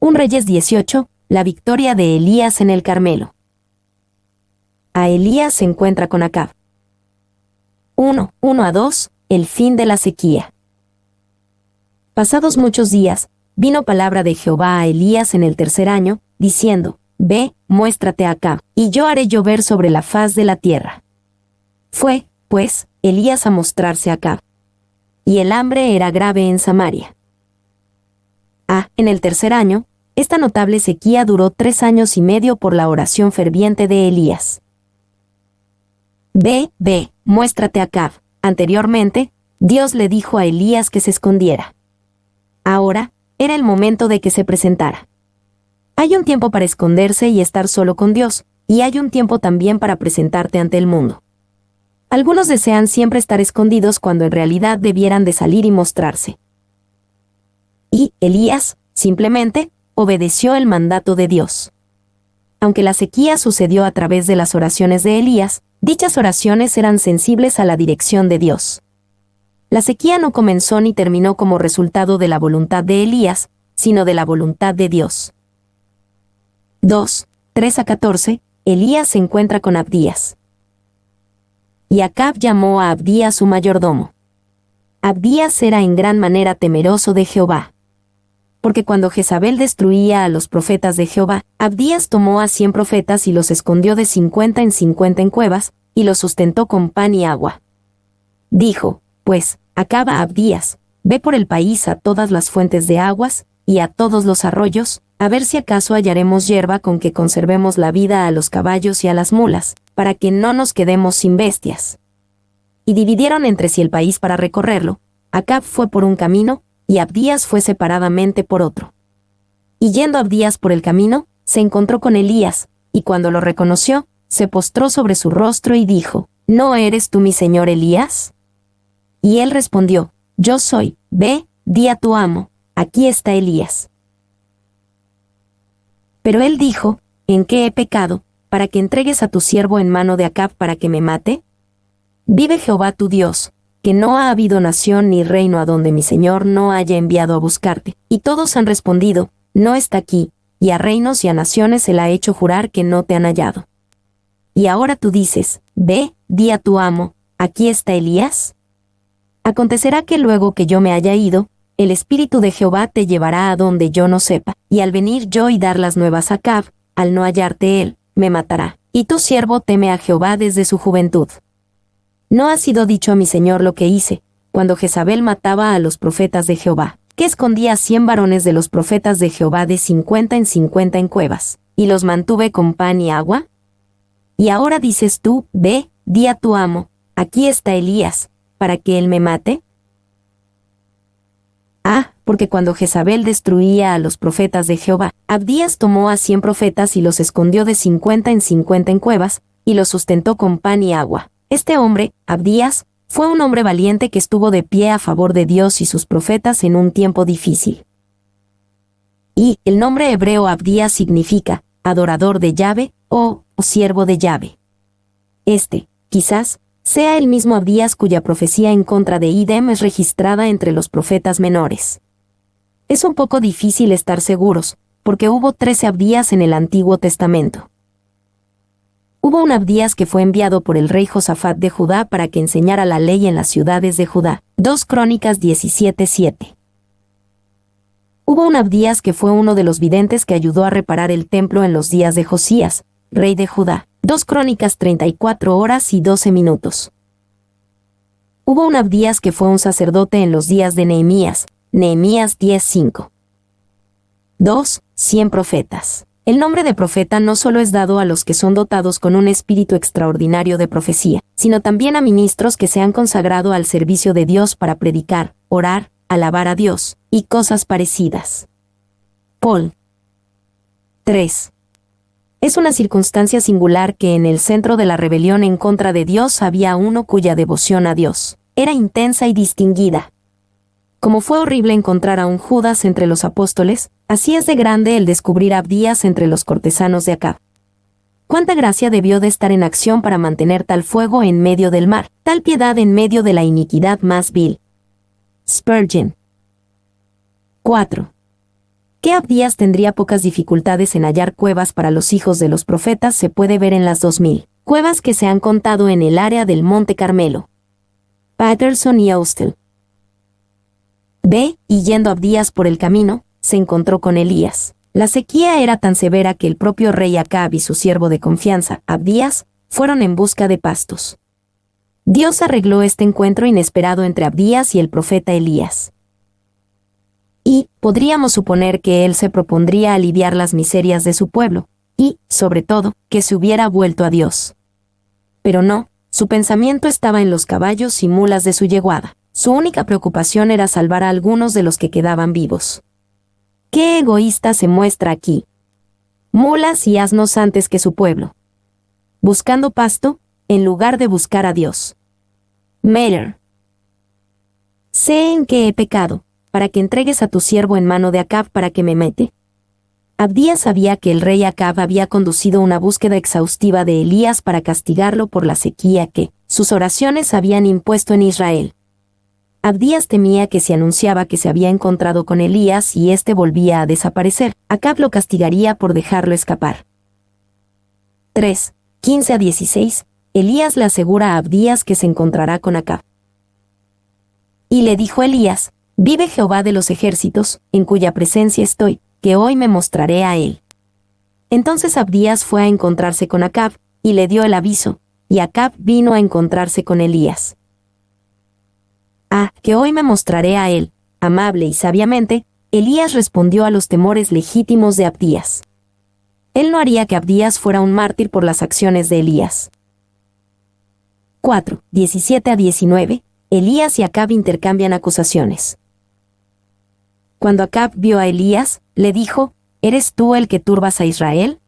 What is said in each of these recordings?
1 Reyes 18, la victoria de Elías en el Carmelo. A Elías se encuentra con Acab. 1:1-2, el fin de la sequía. Pasados muchos días, vino palabra de Jehová a Elías en el tercer año, diciendo: Ve, muéstrate a Acab, y yo haré llover sobre la faz de la tierra. Fue, pues, Elías a mostrarse a Acab. Y el hambre era grave en Samaria. En el tercer año, esta notable sequía duró 3 años y medio por la oración ferviente de Elías. Ve, muéstrate a Acab. Anteriormente, Dios le dijo a Elías que se escondiera. Ahora, era el momento de que se presentara. Hay un tiempo para esconderse y estar solo con Dios, y hay un tiempo también para presentarte ante el mundo. Algunos desean siempre estar escondidos cuando en realidad debieran de salir y mostrarse. Y Elías, simplemente, obedeció el mandato de Dios. Aunque la sequía sucedió a través de las oraciones de Elías, dichas oraciones eran sensibles a la dirección de Dios. La sequía no comenzó ni terminó como resultado de la voluntad de Elías, sino de la voluntad de Dios. 2:3-14, Elías se encuentra con Abdías. Y Acab llamó a Abdías su mayordomo. Abdías era en gran manera temeroso de Jehová. Porque cuando Jezabel destruía a los profetas de Jehová, Abdías tomó a 100 profetas y los escondió de 50 en 50 en cuevas, y los sustentó con pan y agua. Dijo, pues, Acab a Abdías: Ve por el país a todas las fuentes de aguas, y a todos los arroyos, a ver si acaso hallaremos hierba con que conservemos la vida a los caballos y a las mulas, para que no nos quedemos sin bestias. Y dividieron entre sí el país para recorrerlo. Acab fue por un camino, y Abdías fue separadamente por otro. Y yendo Abdías por el camino, se encontró con Elías, y cuando lo reconoció, se postró sobre su rostro y dijo: ¿No eres tú mi señor Elías? Y él respondió: Yo soy. Ve, di a tu amo: Aquí está Elías. Pero él dijo: ¿En qué he pecado, para que entregues a tu siervo en mano de Acab para que me mate? Vive Jehová tu Dios, que no ha habido nación ni reino a donde mi señor no haya enviado a buscarte. Y todos han respondido: No está aquí, y a reinos y a naciones se le ha hecho jurar que no te han hallado. Y ahora tú dices: Ve, di a tu amo: Aquí está Elías. Acontecerá que luego que yo me haya ido, el Espíritu de Jehová te llevará a donde yo no sepa, y al venir yo y dar las nuevas a Acab, al no hallarte él, me matará. Y tu siervo teme a Jehová desde su juventud. ¿No ha sido dicho a mi señor lo que hice, cuando Jezabel mataba a los profetas de Jehová, que escondía 100 varones de los profetas de Jehová de 50 en 50 en cuevas, y los mantuve con pan y agua? Y ahora dices tú: Ve, di a tu amo: Aquí está Elías, para que él me mate. Porque cuando Jezabel destruía a los profetas de Jehová, Abdías tomó a 100 profetas y los escondió de 50 en 50 en cuevas, y los sustentó con pan y agua. Este hombre, Abdías, fue un hombre valiente que estuvo de pie a favor de Dios y sus profetas en un tiempo difícil. Y el nombre hebreo Abdías significa adorador de Yahvé o siervo de Yahvé. Quizás, sea el mismo Abdías cuya profecía en contra de Idem es registrada entre los profetas menores. Es un poco difícil estar seguros, porque hubo 13 Abdías en el Antiguo Testamento. Hubo un Abdías que fue enviado por el rey Josafat de Judá para que enseñara la ley en las ciudades de Judá. 2 Crónicas 17:7. Hubo un Abdías que fue uno de los videntes que ayudó a reparar el templo en los días de Josías, rey de Judá. 2 Crónicas 34 horas y 12 minutos. Hubo un Abdías que fue un sacerdote en los días de Nehemías. Nehemías 10:5. 100 profetas. El nombre de profeta no solo es dado a los que son dotados con un espíritu extraordinario de profecía, sino también a ministros que se han consagrado al servicio de Dios para predicar, orar, alabar a Dios, y cosas parecidas. Paul. 3. Es una circunstancia singular que en el centro de la rebelión en contra de Dios había uno cuya devoción a Dios era intensa y distinguida. Como fue horrible encontrar a un Judas entre los apóstoles, así es de grande el descubrir a Abdías entre los cortesanos de Acab. Cuánta gracia debió de estar en acción para mantener tal fuego en medio del mar, tal piedad en medio de la iniquidad más vil. Spurgeon. 4. Que Abdías tendría pocas dificultades en hallar cuevas para los hijos de los profetas se puede ver en las 2000 cuevas que se han contado en el área del Monte Carmelo. Patterson y Austell. B. Y yendo Abdías por el camino, se encontró con Elías. La sequía era tan severa que el propio rey Acab y su siervo de confianza, Abdías, fueron en busca de pastos. Dios arregló este encuentro inesperado entre Abdías y el profeta Elías. Y podríamos suponer que él se propondría aliviar las miserias de su pueblo, y, sobre todo, que se hubiera vuelto a Dios. Pero no, su pensamiento estaba en los caballos y mulas de su yeguada. Su única preocupación era salvar a algunos de los que quedaban vivos. ¡Qué egoísta se muestra aquí! Mulas y asnos antes que su pueblo. Buscando pasto, en lugar de buscar a Dios. Meyer. Sé en qué he pecado, para que entregues a tu siervo en mano de Acab para que me mate. Abdías sabía que el rey Acab había conducido una búsqueda exhaustiva de Elías para castigarlo por la sequía que sus oraciones habían impuesto en Israel. Abdías temía que si anunciaba que se había encontrado con Elías y éste volvía a desaparecer, Acab lo castigaría por dejarlo escapar. 3. 15-16. Elías le asegura a Abdías que se encontrará con Acab. Y le dijo Elías: vive Jehová de los ejércitos, en cuya presencia estoy, que hoy me mostraré a él. Entonces Abdías fue a encontrarse con Acab, y le dio el aviso, y Acab vino a encontrarse con Elías. Que hoy me mostraré a él. Amable y sabiamente, Elías respondió a los temores legítimos de Abdías. Él no haría que Abdías fuera un mártir por las acciones de Elías. 4. 17-19. Elías y Acab intercambian acusaciones. Cuando Acab vio a Elías, le dijo: ¿eres tú el que turbas a Israel?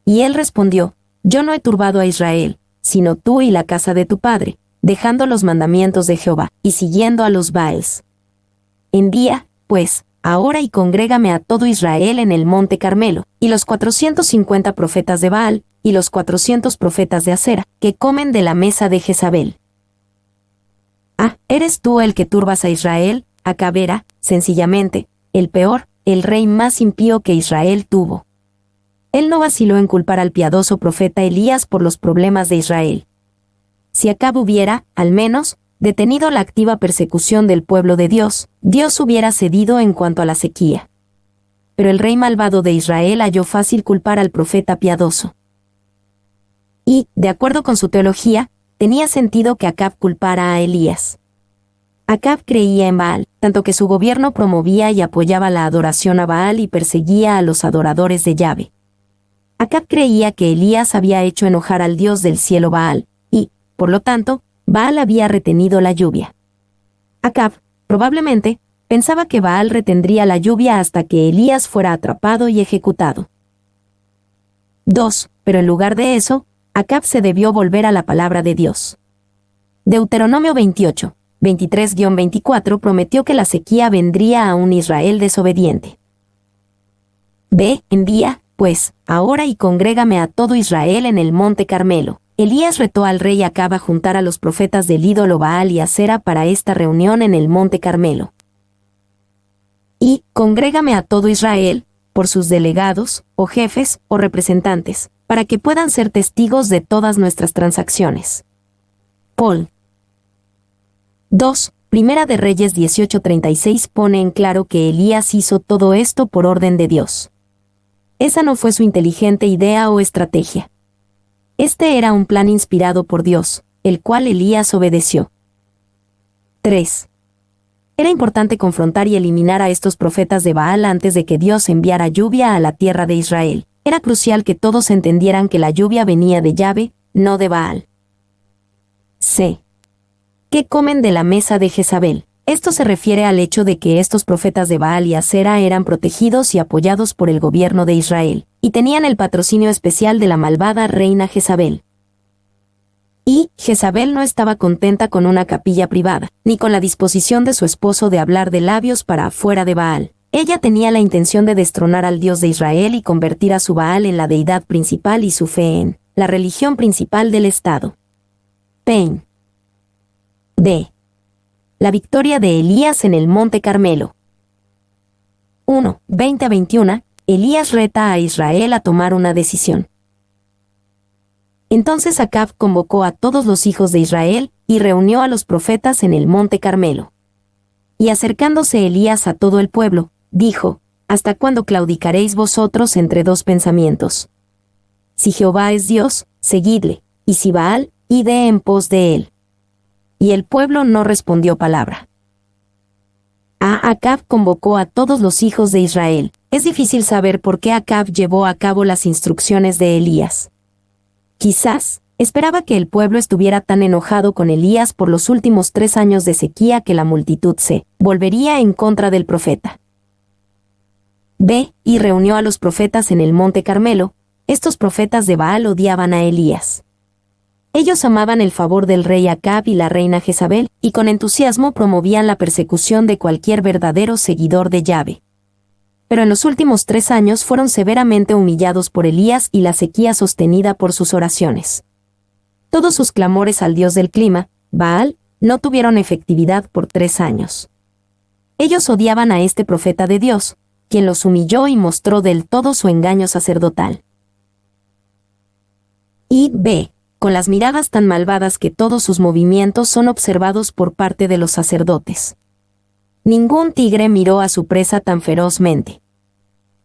Y él respondió: yo no he turbado a Israel, sino tú y la casa de tu padre, dejando los mandamientos de Jehová, y siguiendo a los Baals. Envía, pues, ahora y congrégame a todo Israel en el monte Carmelo, y los 450 profetas de Baal, y los 400 profetas de Acera, que comen de la mesa de Jezabel. ¿Eres tú el que turbas a Israel? Acab era, sencillamente, el peor, el rey más impío que Israel tuvo. Él no vaciló en culpar al piadoso profeta Elías por los problemas de Israel. Si Acab hubiera, al menos, detenido la activa persecución del pueblo de Dios, Dios hubiera cedido en cuanto a la sequía. Pero el rey malvado de Israel halló fácil culpar al profeta piadoso. Y, de acuerdo con su teología, tenía sentido que Acab culpara a Elías. Acab creía en Baal, tanto que su gobierno promovía y apoyaba la adoración a Baal y perseguía a los adoradores de Yahvé. Acab creía que Elías había hecho enojar al Dios del cielo Baal, y, por lo tanto, Baal había retenido la lluvia. Acab, probablemente, pensaba que Baal retendría la lluvia hasta que Elías fuera atrapado y ejecutado. 2. Pero en lugar de eso, Acab se debió volver a la palabra de Dios. Deuteronomio 28, 23-24 prometió que la sequía vendría a un Israel desobediente. Ve, envía, pues, ahora y congrégame a todo Israel en el monte Carmelo. Elías retó al rey Acab a juntar a los profetas del ídolo Baal y Acera para esta reunión en el monte Carmelo. Y, congrégame a todo Israel, por sus delegados, o jefes, o representantes, para que puedan ser testigos de todas nuestras transacciones. Paul. 2. Primera de Reyes 18:36 pone en claro que Elías hizo todo esto por orden de Dios. Esa no fue su inteligente idea o estrategia. Este era un plan inspirado por Dios, el cual Elías obedeció. 3. Era importante confrontar y eliminar a estos profetas de Baal antes de que Dios enviara lluvia a la tierra de Israel. Era crucial que todos entendieran que la lluvia venía de Yahvé, no de Baal. C. ¿Qué comen de la mesa de Jezabel? Esto se refiere al hecho de que estos profetas de Baal y Acera eran protegidos y apoyados por el gobierno de Israel, y tenían el patrocinio especial de la malvada reina Jezabel. Y Jezabel no estaba contenta con una capilla privada, ni con la disposición de su esposo de hablar de labios para afuera de Baal. Ella tenía la intención de destronar al Dios de Israel y convertir a su Baal en la deidad principal y su fe en la religión principal del Estado. Payne. D. La victoria de Elías en el monte Carmelo. 1, 20-21, Elías reta a Israel a tomar una decisión. Entonces Acab convocó a todos los hijos de Israel y reunió a los profetas en el monte Carmelo. Y acercándose Elías a todo el pueblo, dijo: ¿Hasta cuándo claudicaréis vosotros entre dos pensamientos? Si Jehová es Dios, seguidle, y si Baal, id en pos de él. Y el pueblo no respondió palabra. Acab convocó a todos los hijos de Israel. Es difícil saber por qué Acab llevó a cabo las instrucciones de Elías. Quizás esperaba que el pueblo estuviera tan enojado con Elías por los últimos 3 años de sequía que la multitud se volvería en contra del profeta. Y reunió a los profetas en el monte Carmelo. Estos profetas de Baal odiaban a Elías. Ellos amaban el favor del rey Acab y la reina Jezabel, y con entusiasmo promovían la persecución de cualquier verdadero seguidor de Yahvé. Pero en los últimos 3 años fueron severamente humillados por Elías y la sequía sostenida por sus oraciones. Todos sus clamores al dios del clima, Baal, no tuvieron efectividad por 3 años. Ellos odiaban a este profeta de Dios, quien los humilló y mostró del todo su engaño sacerdotal. Con las miradas tan malvadas que todos sus movimientos son observados por parte de los sacerdotes. Ningún tigre miró a su presa tan ferozmente.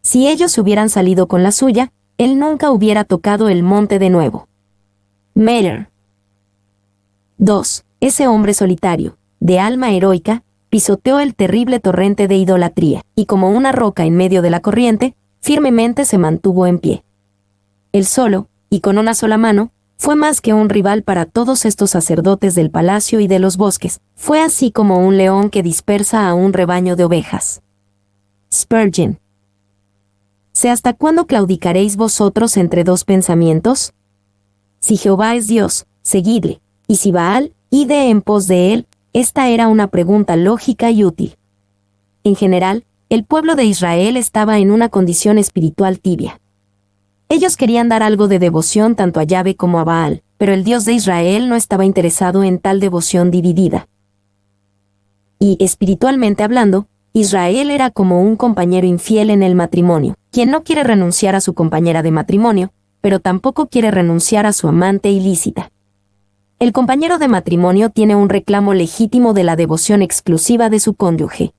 Si ellos hubieran salido con la suya, él nunca hubiera tocado el monte de nuevo. Meyer. 2. Ese hombre solitario, de alma heroica, pisoteó el terrible torrente de idolatría, y como una roca en medio de la corriente, firmemente se mantuvo en pie. Él solo, y con una sola mano, fue más que un rival para todos estos sacerdotes del palacio y de los bosques. Fue así como un león que dispersa a un rebaño de ovejas. Spurgeon. ¿Sé hasta cuándo claudicaréis vosotros entre dos pensamientos? Si Jehová es Dios, seguidle, y si Baal, id en pos de él. Esta era una pregunta lógica y útil. En general, el pueblo de Israel estaba en una condición espiritual tibia. Ellos querían dar algo de devoción tanto a Yahvé como a Baal, pero el Dios de Israel no estaba interesado en tal devoción dividida. Y, espiritualmente hablando, Israel era como un compañero infiel en el matrimonio, quien no quiere renunciar a su compañera de matrimonio, pero tampoco quiere renunciar a su amante ilícita. El compañero de matrimonio tiene un reclamo legítimo de la devoción exclusiva de su cónyuge.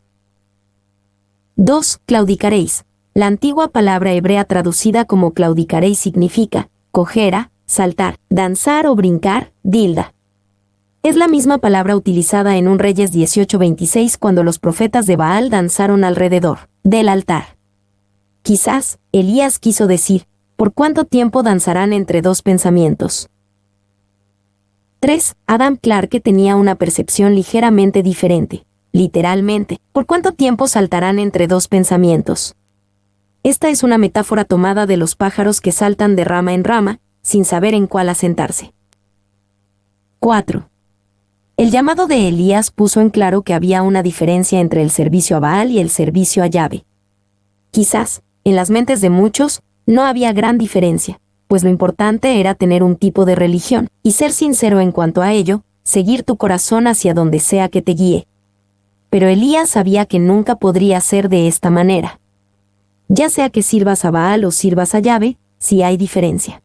2. Claudicaréis. La antigua palabra hebrea traducida como claudicaréis significa cojera, saltar, danzar o brincar, dilda. Es la misma palabra utilizada en 1 Reyes 18:26 cuando los profetas de Baal danzaron alrededor del altar. Quizás, Elías quiso decir, ¿por cuánto tiempo danzarán entre dos pensamientos? 3. Adam Clarke tenía una percepción ligeramente diferente. Literalmente, ¿por cuánto tiempo saltarán entre dos pensamientos? Esta es una metáfora tomada de los pájaros que saltan de rama en rama, sin saber en cuál asentarse. 4. El llamado de Elías puso en claro que había una diferencia entre el servicio a Baal y el servicio a Yahvé. Quizás, en las mentes de muchos, no había gran diferencia, pues lo importante era tener un tipo de religión, y ser sincero en cuanto a ello, seguir tu corazón hacia donde sea que te guíe. Pero Elías sabía que nunca podría ser de esta manera. Ya sea que sirvas a Baal o sirvas a Yahvé, sí hay diferencia.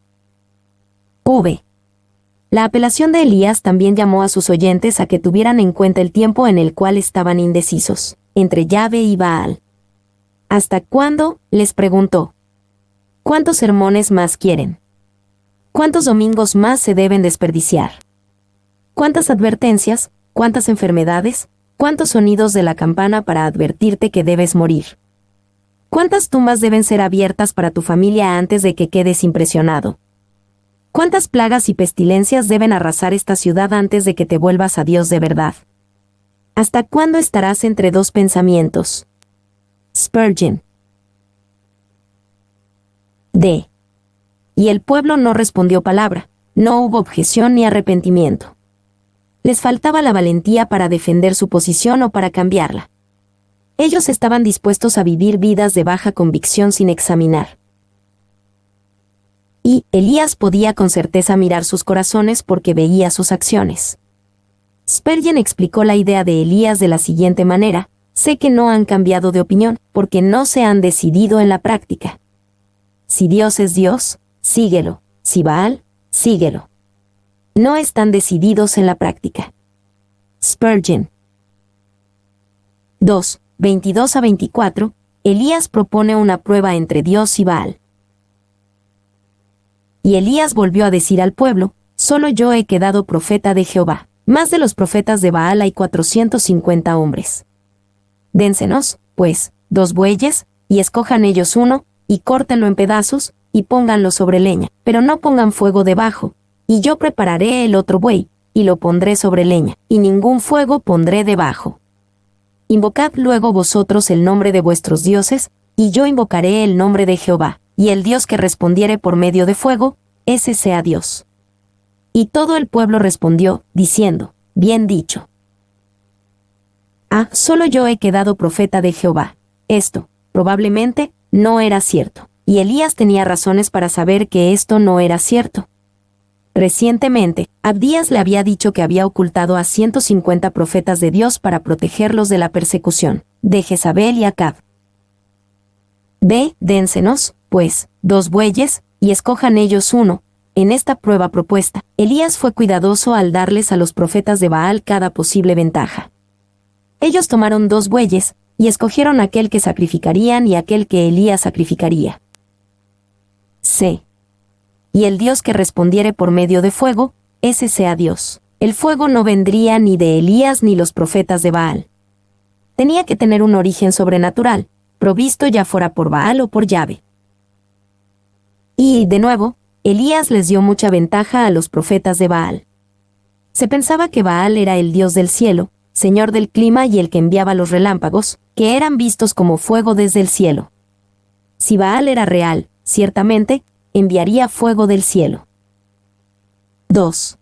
La apelación de Elías también llamó a sus oyentes a que tuvieran en cuenta el tiempo en el cual estaban indecisos, entre Yahvé y Baal. ¿Hasta cuándo?, les preguntó. ¿Cuántos sermones más quieren? ¿Cuántos domingos más se deben desperdiciar? ¿Cuántas advertencias, cuántas enfermedades, cuántos sonidos de la campana para advertirte que debes morir? ¿Cuántas tumbas deben ser abiertas para tu familia antes de que quedes impresionado? ¿Cuántas plagas y pestilencias deben arrasar esta ciudad antes de que te vuelvas a Dios de verdad? ¿Hasta cuándo estarás entre dos pensamientos? Spurgeon. Y el pueblo no respondió palabra, no hubo objeción ni arrepentimiento. Les faltaba la valentía para defender su posición o para cambiarla. Ellos estaban dispuestos a vivir vidas de baja convicción sin examinar. Y Elías podía con certeza mirar sus corazones porque veía sus acciones. Spurgeon explicó la idea de Elías de la siguiente manera: sé que no han cambiado de opinión, porque no se han decidido en la práctica. Si Dios es Dios, síguelo. Si Baal, síguelo. No están decididos en la práctica. Spurgeon. 2, 22 a 24, Elías propone una prueba entre Dios y Baal. Y Elías volvió a decir al pueblo, solo yo he quedado profeta de Jehová. Más de los profetas de Baal hay 450 hombres. Dénsenos, pues, 2 bueyes, y escojan ellos uno, y córtenlo en pedazos, y pónganlo sobre leña, pero no pongan fuego debajo, y yo prepararé el otro buey, y lo pondré sobre leña, y ningún fuego pondré debajo. Invocad luego vosotros el nombre de vuestros dioses, y yo invocaré el nombre de Jehová, y el Dios que respondiere por medio de fuego, ese sea Dios. Y todo el pueblo respondió, diciendo, bien dicho. Solo yo he quedado profeta de Jehová. Esto, probablemente, no era cierto, y Elías tenía razones para saber que esto no era cierto. Recientemente, Abdías le había dicho que había ocultado a 150 profetas de Dios para protegerlos de la persecución de Jezabel y Acab. Dénsenos, pues, 2 bueyes, y escojan ellos uno. En esta prueba propuesta, Elías fue cuidadoso al darles a los profetas de Baal cada posible ventaja. Ellos tomaron 2 bueyes, y escogieron aquel que sacrificarían y aquel que Elías sacrificaría. Y el Dios que respondiere por medio de fuego, ese sea Dios. El fuego no vendría ni de Elías ni los profetas de Baal. Tenía que tener un origen sobrenatural, provisto ya fuera por Baal o por Yahvé. Y, de nuevo, Elías les dio mucha ventaja a los profetas de Baal. Se pensaba que Baal era el Dios del cielo, señor del clima y el que enviaba los relámpagos, que eran vistos como fuego desde el cielo. Si Baal era real, ciertamente, enviaría fuego del cielo. 2.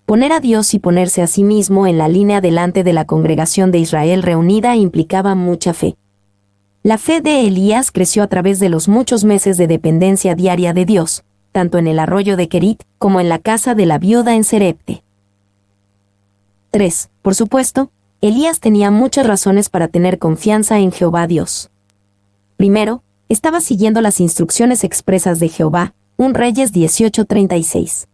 Poner a Dios y ponerse a sí mismo en la línea delante de la congregación de Israel reunida implicaba mucha fe. La fe de Elías creció a través de los muchos meses de dependencia diaria de Dios, tanto en el arroyo de Kerit como en la casa de la viuda en Serepte. 3. Por supuesto, Elías tenía muchas razones para tener confianza en Jehová Dios. Primero, estaba siguiendo las instrucciones expresas de Jehová, 1 Reyes 18:36.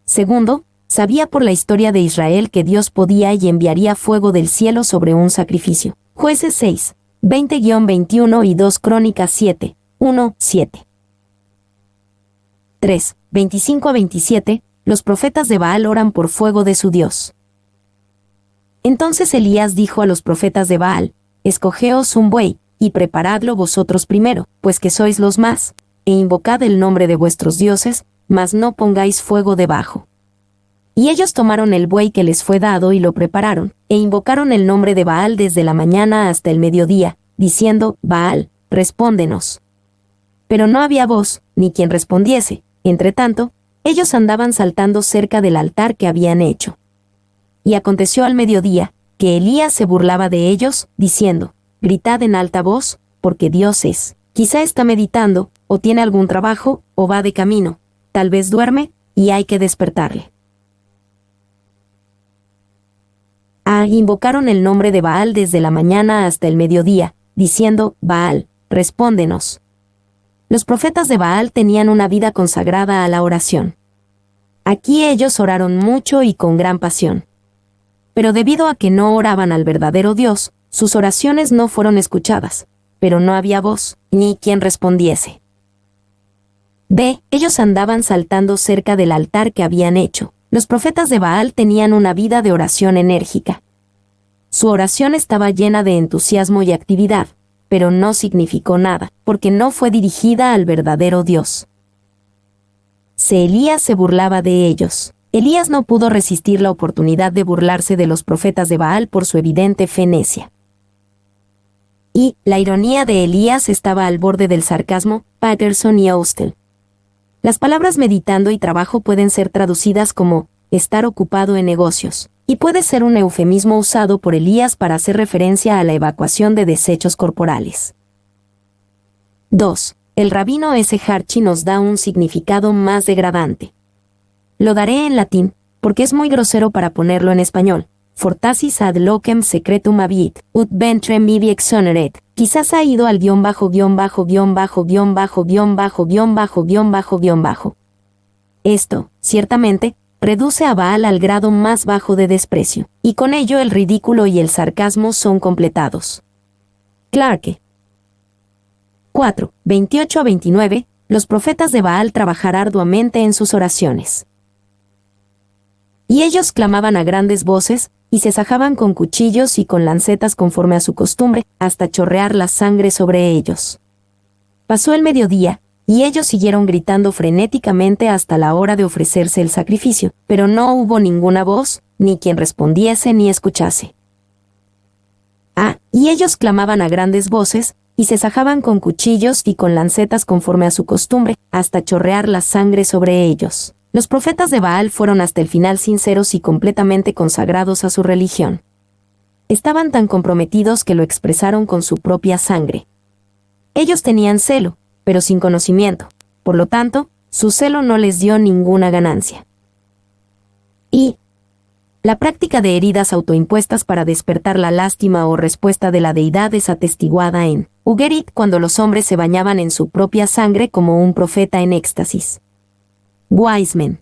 Segundo, sabía por la historia de Israel que Dios podía y enviaría fuego del cielo sobre un sacrificio. Jueces 6, 20-21 y 2 Crónicas 7, 1, 7. 3, 25 a 27, los profetas de Baal oran por fuego de su Dios. Entonces Elías dijo a los profetas de Baal, escogeos un buey, y preparadlo vosotros primero, pues que sois los más, e invocad el nombre de vuestros dioses, mas no pongáis fuego debajo. Y ellos tomaron el buey que les fue dado y lo prepararon, e invocaron el nombre de Baal desde la mañana hasta el mediodía, diciendo, Baal, respóndenos. Pero no había voz, ni quien respondiese. Entretanto, ellos andaban saltando cerca del altar que habían hecho. Y aconteció al mediodía, que Elías se burlaba de ellos, diciendo, gritad en alta voz, porque Dios es. Quizá está meditando, o tiene algún trabajo, o va de camino. Tal vez duerme, y hay que despertarle. Invocaron el nombre de Baal desde la mañana hasta el mediodía, diciendo, Baal, respóndenos. Los profetas de Baal tenían una vida consagrada a la oración. Aquí ellos oraron mucho y con gran pasión. Pero debido a que no oraban al verdadero Dios, sus oraciones no fueron escuchadas, pero no había voz, ni quien respondiese. Ellos andaban saltando cerca del altar que habían hecho. Los profetas de Baal tenían una vida de oración enérgica. Su oración estaba llena de entusiasmo y actividad, pero no significó nada, porque no fue dirigida al verdadero Dios. Elías se burlaba de ellos. Elías no pudo resistir la oportunidad de burlarse de los profetas de Baal por su evidente fe necia. Y la ironía de Elías estaba al borde del sarcasmo, Patterson y Austell. Las palabras meditando y trabajo pueden ser traducidas como estar ocupado en negocios, y puede ser un eufemismo usado por Elías para hacer referencia a la evacuación de desechos corporales. 2. El rabino S. Harchi nos da un significado más degradante. Lo daré en latín, porque es muy grosero para ponerlo en español, fortasis ad locem secretum habit, ut ventrem ibi exoneret. Quizás ha ido al guión bajo guión bajo guión bajo guión bajo guión bajo guión bajo guión bajo guión bajo. Esto, ciertamente, reduce a Baal al grado más bajo de desprecio, y con ello el ridículo y el sarcasmo son completados. Clarke. 4. 28 a 29. Los profetas de Baal trabajar arduamente en sus oraciones. Y ellos clamaban a grandes voces, y se sajaban con cuchillos y con lancetas conforme a su costumbre, hasta chorrear la sangre sobre ellos. Pasó el mediodía, y ellos siguieron gritando frenéticamente hasta la hora de ofrecerse el sacrificio, pero no hubo ninguna voz, ni quien respondiese ni escuchase. Y ellos clamaban a grandes voces, y se sajaban con cuchillos y con lancetas conforme a su costumbre, hasta chorrear la sangre sobre ellos. Los profetas de Baal fueron hasta el final sinceros y completamente consagrados a su religión. Estaban tan comprometidos que lo expresaron con su propia sangre. Ellos tenían celo, pero sin conocimiento. Por lo tanto, su celo no les dio ninguna ganancia. Y la práctica de heridas autoimpuestas para despertar la lástima o respuesta de la deidad es atestiguada en Ugerit cuando los hombres se bañaban en su propia sangre como un profeta en éxtasis. Wiseman.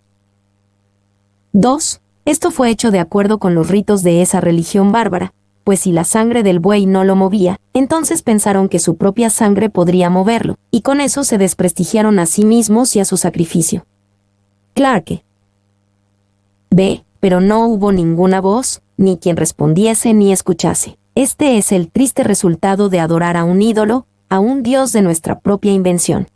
2. Esto fue hecho de acuerdo con los ritos de esa religión bárbara, pues si la sangre del buey no lo movía, entonces pensaron que su propia sangre podría moverlo, y con eso se desprestigiaron a sí mismos y a su sacrificio. Clarke. B. Pero no hubo ninguna voz, ni quien respondiese ni escuchase. Este es el triste resultado de adorar a un ídolo, a un dios de nuestra propia invención.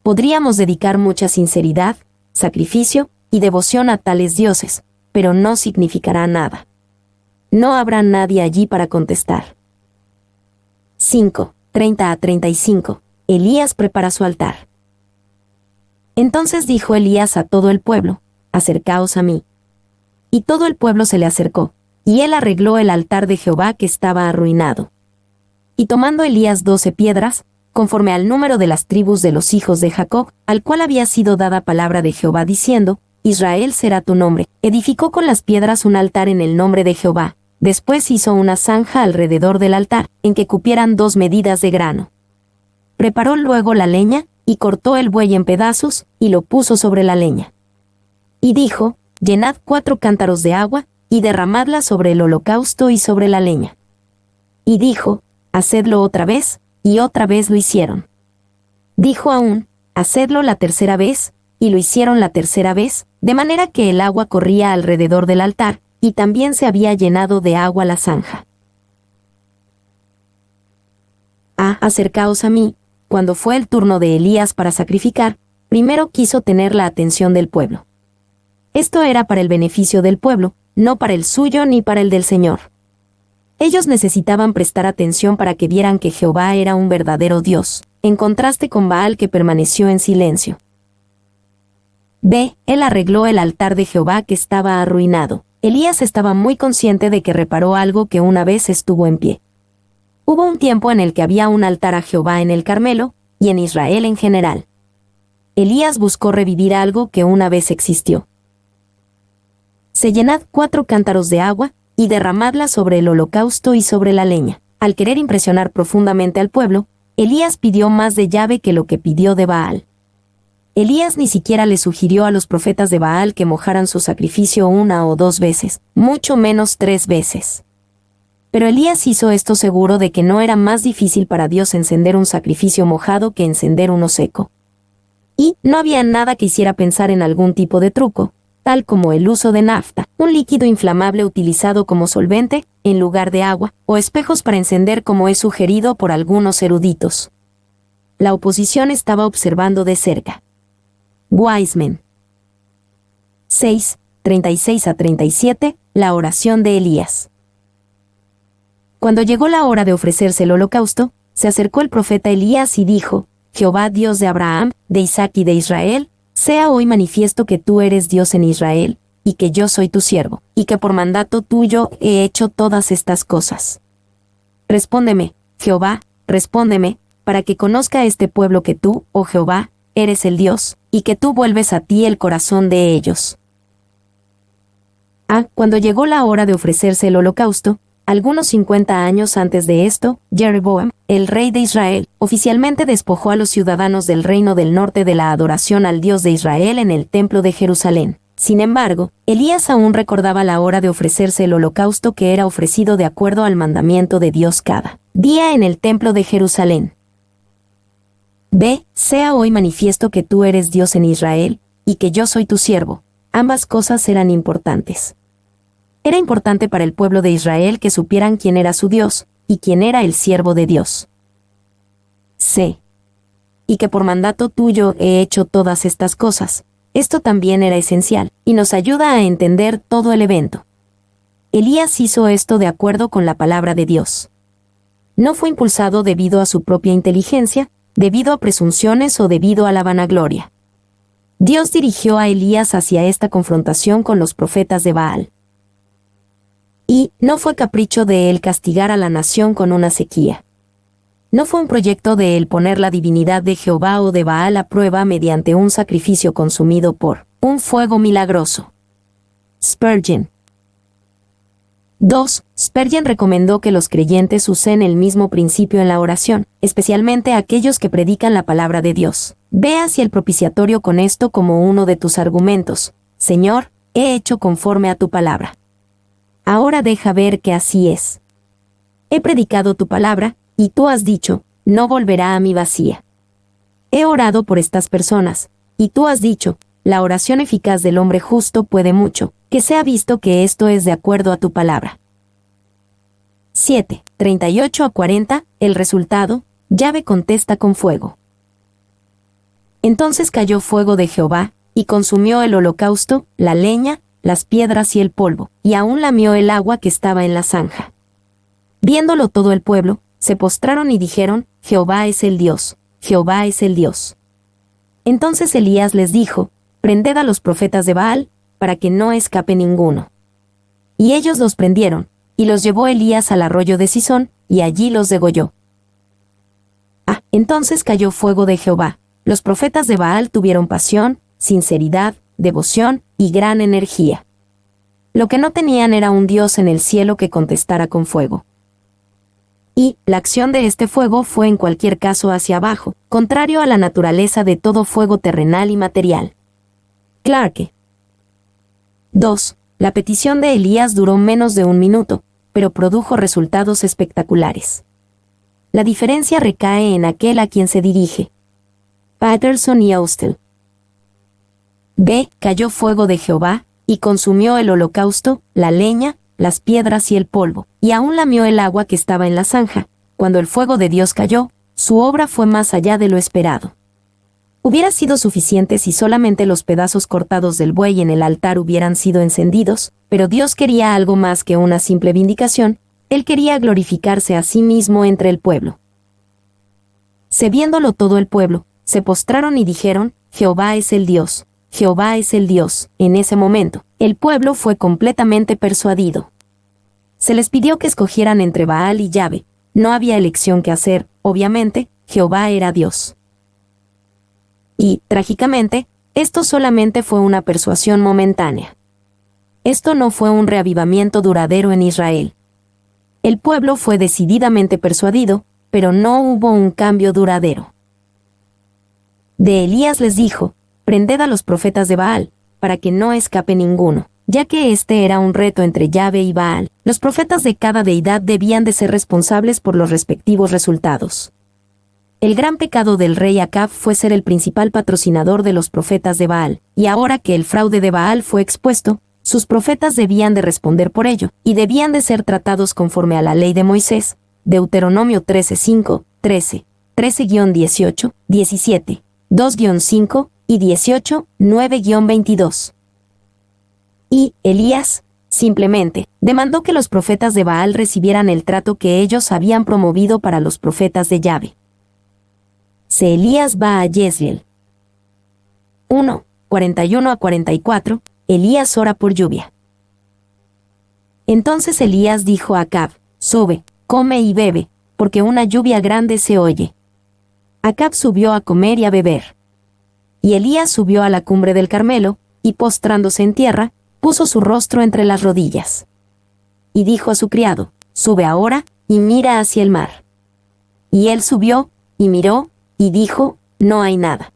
Podríamos dedicar mucha sinceridad, sacrificio y devoción a tales dioses, pero no significará nada. No habrá nadie allí para contestar. 5. 30 a 35. Elías prepara su altar. Entonces dijo Elías a todo el pueblo, acercaos a mí. Y todo el pueblo se le acercó, y él arregló el altar de Jehová que estaba arruinado. Y tomando Elías 12 piedras, conforme al número de las tribus de los hijos de Jacob, al cual había sido dada palabra de Jehová diciendo, Israel será tu nombre, edificó con las piedras un altar en el nombre de Jehová. Después hizo una zanja alrededor del altar, en que cupieran 2 medidas de grano. Preparó luego la leña, y cortó el buey en pedazos, y lo puso sobre la leña. Y dijo, llenad 4 cántaros de agua, y derramadla sobre el holocausto y sobre la leña. Y dijo, hacedlo otra vez, y otra vez lo hicieron. Dijo aún, hacedlo la tercera vez, y lo hicieron la tercera vez, de manera que el agua corría alrededor del altar, y también se había llenado de agua la zanja. Acercaos a mí. Cuando fue el turno de Elías para sacrificar, primero quiso tener la atención del pueblo. Esto era para el beneficio del pueblo, no para el suyo ni para el del Señor. Ellos necesitaban prestar atención para que vieran que Jehová era un verdadero Dios, en contraste con Baal que permaneció en silencio. B. Él arregló el altar de Jehová que estaba arruinado. Elías estaba muy consciente de que reparó algo que una vez estuvo en pie. Hubo un tiempo en el que había un altar a Jehová en el Carmelo, y en Israel en general. Elías buscó revivir algo que una vez existió. Se llenad 4 cántaros de agua, y derramadla sobre el holocausto y sobre la leña. Al querer impresionar profundamente al pueblo, Elías pidió más de Yahvé que lo que pidió de Baal. Elías ni siquiera le sugirió a los profetas de Baal que mojaran su sacrificio 1 o 2 veces, mucho menos 3 veces. Pero Elías hizo esto seguro de que no era más difícil para Dios encender un sacrificio mojado que encender uno seco. Y no había nada que hiciera pensar en algún tipo de truco, tal como el uso de nafta, un líquido inflamable utilizado como solvente, en lugar de agua, o espejos para encender como es sugerido por algunos eruditos. La oposición estaba observando de cerca. Wiseman. 6. 36 a 37. La oración de Elías. Cuando llegó la hora de ofrecerse el holocausto, se acercó el profeta Elías y dijo, Jehová Dios de Abraham, de Isaac y de Israel, sea hoy manifiesto que tú eres Dios en Israel, y que yo soy tu siervo, y que por mandato tuyo he hecho todas estas cosas. Respóndeme, Jehová, respóndeme, para que conozca este pueblo que tú, oh Jehová, eres el Dios, y que tú vuelves a ti el corazón de ellos. Cuando llegó la hora de ofrecerse el holocausto, algunos 50 años antes de esto, Jeroboam, el rey de Israel, oficialmente despojó a los ciudadanos del reino del norte de la adoración al Dios de Israel en el templo de Jerusalén. Sin embargo, Elías aún recordaba la hora de ofrecerse el holocausto que era ofrecido de acuerdo al mandamiento de Dios cada día en el templo de Jerusalén. Sea hoy manifiesto que tú eres Dios en Israel, y que yo soy tu siervo. Ambas cosas eran importantes. Era importante para el pueblo de Israel que supieran quién era su Dios, y quién era el siervo de Dios. Y que por mandato tuyo he hecho todas estas cosas. Esto también era esencial, y nos ayuda a entender todo el evento. Elías hizo esto de acuerdo con la palabra de Dios. No fue impulsado debido a su propia inteligencia, debido a presunciones o debido a la vanagloria. Dios dirigió a Elías hacia esta confrontación con los profetas de Baal. Y no fue capricho de él castigar a la nación con una sequía. No fue un proyecto de él poner la divinidad de Jehová o de Baal a prueba mediante un sacrificio consumido por un fuego milagroso. Spurgeon. 2. Spurgeon recomendó que los creyentes usen el mismo principio en la oración, especialmente aquellos que predican la palabra de Dios. Ve hacia el propiciatorio con esto como uno de tus argumentos. Señor, he hecho conforme a tu palabra. Ahora deja ver que así es. He predicado tu palabra, y tú has dicho, no volverá a mí vacía. He orado por estas personas, y tú has dicho, la oración eficaz del hombre justo puede mucho, que sea visto que esto es de acuerdo a tu palabra. 7. 38 a 40, el resultado, Yahvé contesta con fuego. Entonces cayó fuego de Jehová, y consumió el holocausto, la leña, las piedras y el polvo, y aún lamió el agua que estaba en la zanja. Viéndolo todo el pueblo, se postraron y dijeron, Jehová es el Dios, Jehová es el Dios. Entonces Elías les dijo, prended a los profetas de Baal, para que no escape ninguno. Y ellos los prendieron, y los llevó Elías al arroyo de Cisón, y allí los degolló. Entonces cayó fuego de Jehová. Los profetas de Baal tuvieron pasión, sinceridad, devoción y gran energía. Lo que no tenían era un Dios en el cielo que contestara con fuego. Y la acción de este fuego fue en cualquier caso hacia abajo, contrario a la naturaleza de todo fuego terrenal y material. Clarke. 2. La petición de Elías duró menos de un minuto, pero produjo resultados espectaculares. La diferencia recae en aquel a quien se dirige. Patterson y Austell. Cayó fuego de Jehová, y consumió el holocausto, la leña, las piedras y el polvo, y aún lamió el agua que estaba en la zanja. Cuando el fuego de Dios cayó, su obra fue más allá de lo esperado. Hubiera sido suficiente si solamente los pedazos cortados del buey en el altar hubieran sido encendidos, pero Dios quería algo más que una simple vindicación. Él quería glorificarse a sí mismo entre el pueblo. Viéndolo todo el pueblo, se postraron y dijeron, Jehová es el Dios, Jehová es el Dios. En ese momento, el pueblo fue completamente persuadido. Se les pidió que escogieran entre Baal y Yahvé. No había elección que hacer, obviamente, Jehová era Dios. Y, trágicamente, esto solamente fue una persuasión momentánea. Esto no fue un reavivamiento duradero en Israel. El pueblo fue decididamente persuadido, pero no hubo un cambio duradero. De Elías les dijo, prended a los profetas de Baal, para que no escape ninguno. Ya que este era un reto entre Yahvé y Baal, los profetas de cada deidad debían de ser responsables por los respectivos resultados. El gran pecado del rey Acab fue ser el principal patrocinador de los profetas de Baal, y ahora que el fraude de Baal fue expuesto, sus profetas debían de responder por ello, y debían de ser tratados conforme a la ley de Moisés, Deuteronomio 13:5, 13, 13-18, 17, 2-5 y 18, 9-22. Y Elías, simplemente, demandó que los profetas de Baal recibieran el trato que ellos habían promovido para los profetas de Yahvé. Elías va a Jezreel. 1, 41-44, Elías ora por lluvia. Entonces Elías dijo a Acab, sube, come y bebe, porque una lluvia grande se oye. Acab subió a comer y a beber. Y Elías subió a la cumbre del Carmelo, y postrándose en tierra, puso su rostro entre las rodillas. Y dijo a su criado, «Sube ahora, y mira hacia el mar». Y él subió, y miró, y dijo, «No hay nada».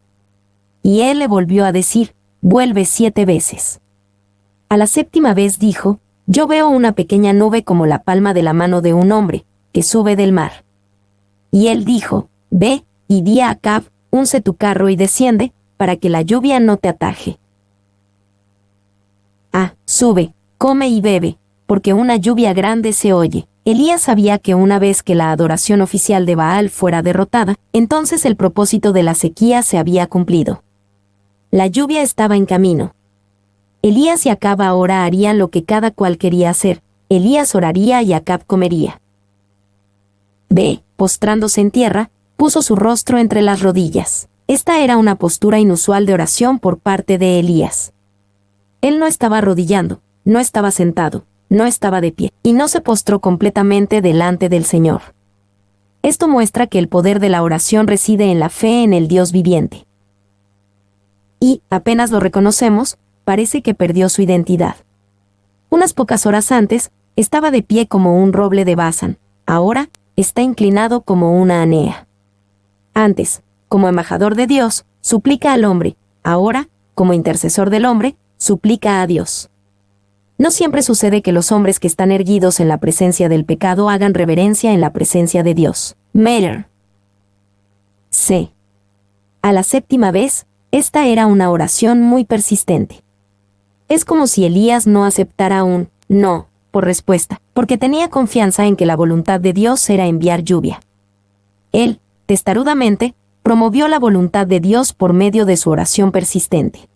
Y él le volvió a decir, «Vuelve 7 veces». A la 7ª vez dijo, «Yo veo una pequeña nube como la palma de la mano de un hombre, que sube del mar». Y él dijo, «Ve, y di a Acab, unce tu carro y desciende, para que la lluvia no te ataje». Sube, come y bebe, porque una lluvia grande se oye. Elías sabía que una vez que la adoración oficial de Baal fuera derrotada, entonces el propósito de la sequía se había cumplido. La lluvia estaba en camino. Elías y Acab ahora harían lo que cada cual quería hacer. Elías oraría y Acab comería. B, postrándose en tierra, puso su rostro entre las rodillas. Esta era una postura inusual de oración por parte de Elías. Él no estaba arrodillando, no estaba sentado, no estaba de pie, y no se postró completamente delante del Señor. Esto muestra que el poder de la oración reside en la fe en el Dios viviente. Y, apenas lo reconocemos, parece que perdió su identidad. Unas pocas horas antes, estaba de pie como un roble de Basán, ahora, está inclinado como una anea. Antes, como embajador de Dios, suplica al hombre, ahora, como intercesor del hombre, suplica a Dios. No siempre sucede que los hombres que están erguidos en la presencia del pecado hagan reverencia en la presencia de Dios. Meyer. C. A la 7ª vez, esta era una oración muy persistente. Es como si Elías no aceptara un no por respuesta, porque tenía confianza en que la voluntad de Dios era enviar lluvia. Él, testarudamente, promovió la voluntad de Dios por medio de su oración persistente.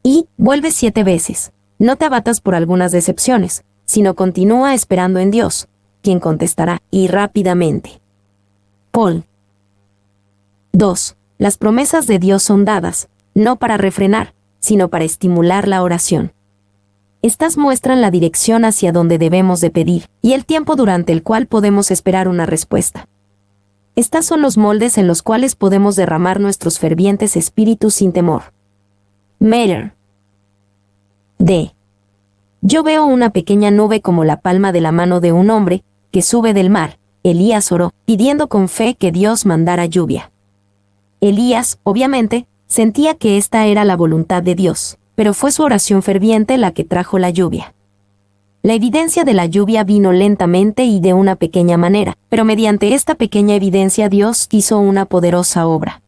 Y, vuelve 7 veces. No te abatas por algunas decepciones, sino continúa esperando en Dios, quien contestará, y rápidamente. Paul. 2. Las promesas de Dios son dadas, no para refrenar, sino para estimular la oración. Estas muestran la dirección hacia donde debemos de pedir, y el tiempo durante el cual podemos esperar una respuesta. Estas son los moldes en los cuales podemos derramar nuestros fervientes espíritus sin temor. Meyer. D. Yo veo una pequeña nube como la palma de la mano de un hombre, que sube del mar. Elías oró, pidiendo con fe que Dios mandara lluvia. Elías, obviamente, sentía que esta era la voluntad de Dios, pero fue su oración ferviente la que trajo la lluvia. La evidencia de la lluvia vino lentamente y de una pequeña manera, pero mediante esta pequeña evidencia Dios hizo una poderosa obra.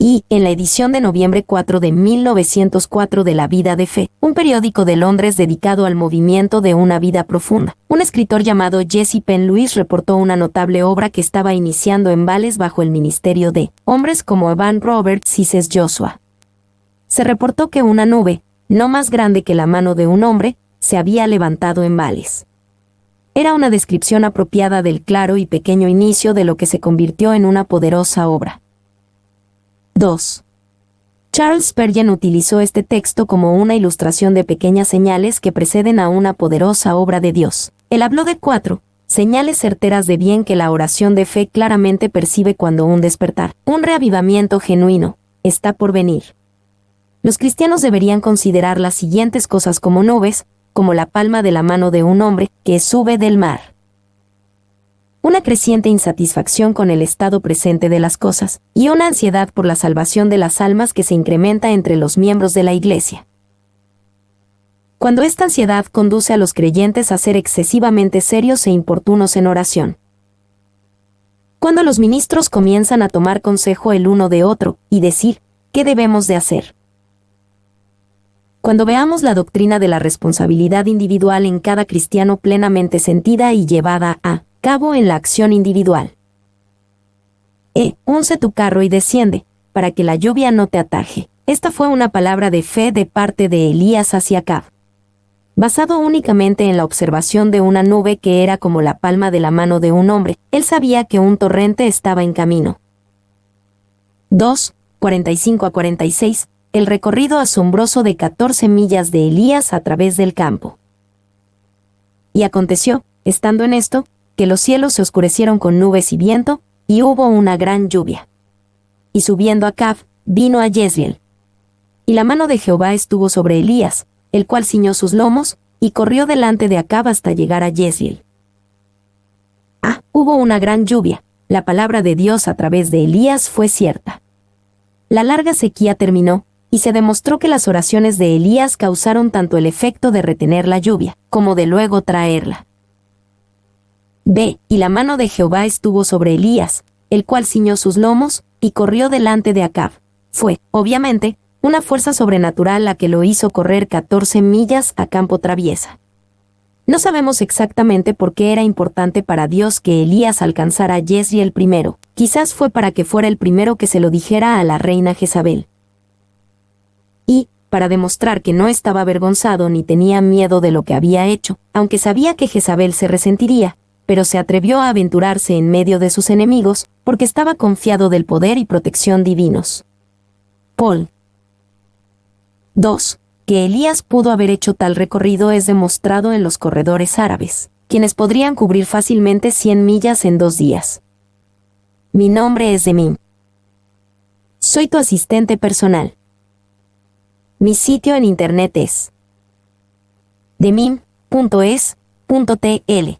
Y, en la edición de noviembre 4 de 1904 de La Vida de Fe, un periódico de Londres dedicado al movimiento de una vida profunda, un escritor llamado Jesse Penn Lewis reportó una notable obra que estaba iniciando en Vales bajo el ministerio de hombres como Evan Roberts y C.S. Joshua. Se reportó que una nube, no más grande que la mano de un hombre, se había levantado en Vales. Era una descripción apropiada del claro y pequeño inicio de lo que se convirtió en una poderosa obra. 2. Charles Spurgeon utilizó este texto como una ilustración de pequeñas señales que preceden a una poderosa obra de Dios. Él habló de 4 señales certeras de bien que la oración de fe claramente percibe cuando un despertar, un reavivamiento genuino, está por venir. Los cristianos deberían considerar las siguientes cosas como nubes, como la palma de la mano de un hombre que sube del mar. Una creciente insatisfacción con el estado presente de las cosas, y una ansiedad por la salvación de las almas que se incrementa entre los miembros de la Iglesia. Cuando esta ansiedad conduce a los creyentes a ser excesivamente serios e importunos en oración. Cuando los ministros comienzan a tomar consejo el uno de otro, y decir, ¿qué debemos de hacer? Cuando veamos la doctrina de la responsabilidad individual en cada cristiano plenamente sentida y llevada a cabo en la acción individual. Unce tu carro y desciende, para que la lluvia no te ataje. Esta fue una palabra de fe de parte de Elías hacia Acab. Basado únicamente en la observación de una nube que era como la palma de la mano de un hombre, él sabía que un torrente estaba en camino. 2, 45 a 46, el recorrido asombroso de 14 millas de Elías a través del campo. Y aconteció, estando en esto, que los cielos se oscurecieron con nubes y viento, y hubo una gran lluvia. Y subiendo Acab, vino a Jezreel. Y la mano de Jehová estuvo sobre Elías, el cual ciñó sus lomos, y corrió delante de Acab hasta llegar a Jezreel. Hubo una gran lluvia. La palabra de Dios a través de Elías fue cierta. La larga sequía terminó, y se demostró que las oraciones de Elías causaron tanto el efecto de retener la lluvia, como de luego traerla. Y la mano de Jehová estuvo sobre Elías, el cual ciñó sus lomos, y corrió delante de Acab. Fue, obviamente, una fuerza sobrenatural la que lo hizo correr 14 millas a campo traviesa. No sabemos exactamente por qué era importante para Dios que Elías alcanzara a Jezreel primero. Quizás fue para que fuera el primero que se lo dijera a la reina Jezabel. Y, para demostrar que no estaba avergonzado ni tenía miedo de lo que había hecho, aunque sabía que Jezabel se resentiría, pero se atrevió a aventurarse en medio de sus enemigos, porque estaba confiado del poder y protección divinos. Paul. 2. Que Elías pudo haber hecho tal recorrido es demostrado en los corredores árabes, quienes podrían cubrir fácilmente 100 millas en 2 días. Mi nombre es Demim. Soy tu asistente personal. Mi sitio en internet es demim.es.tl.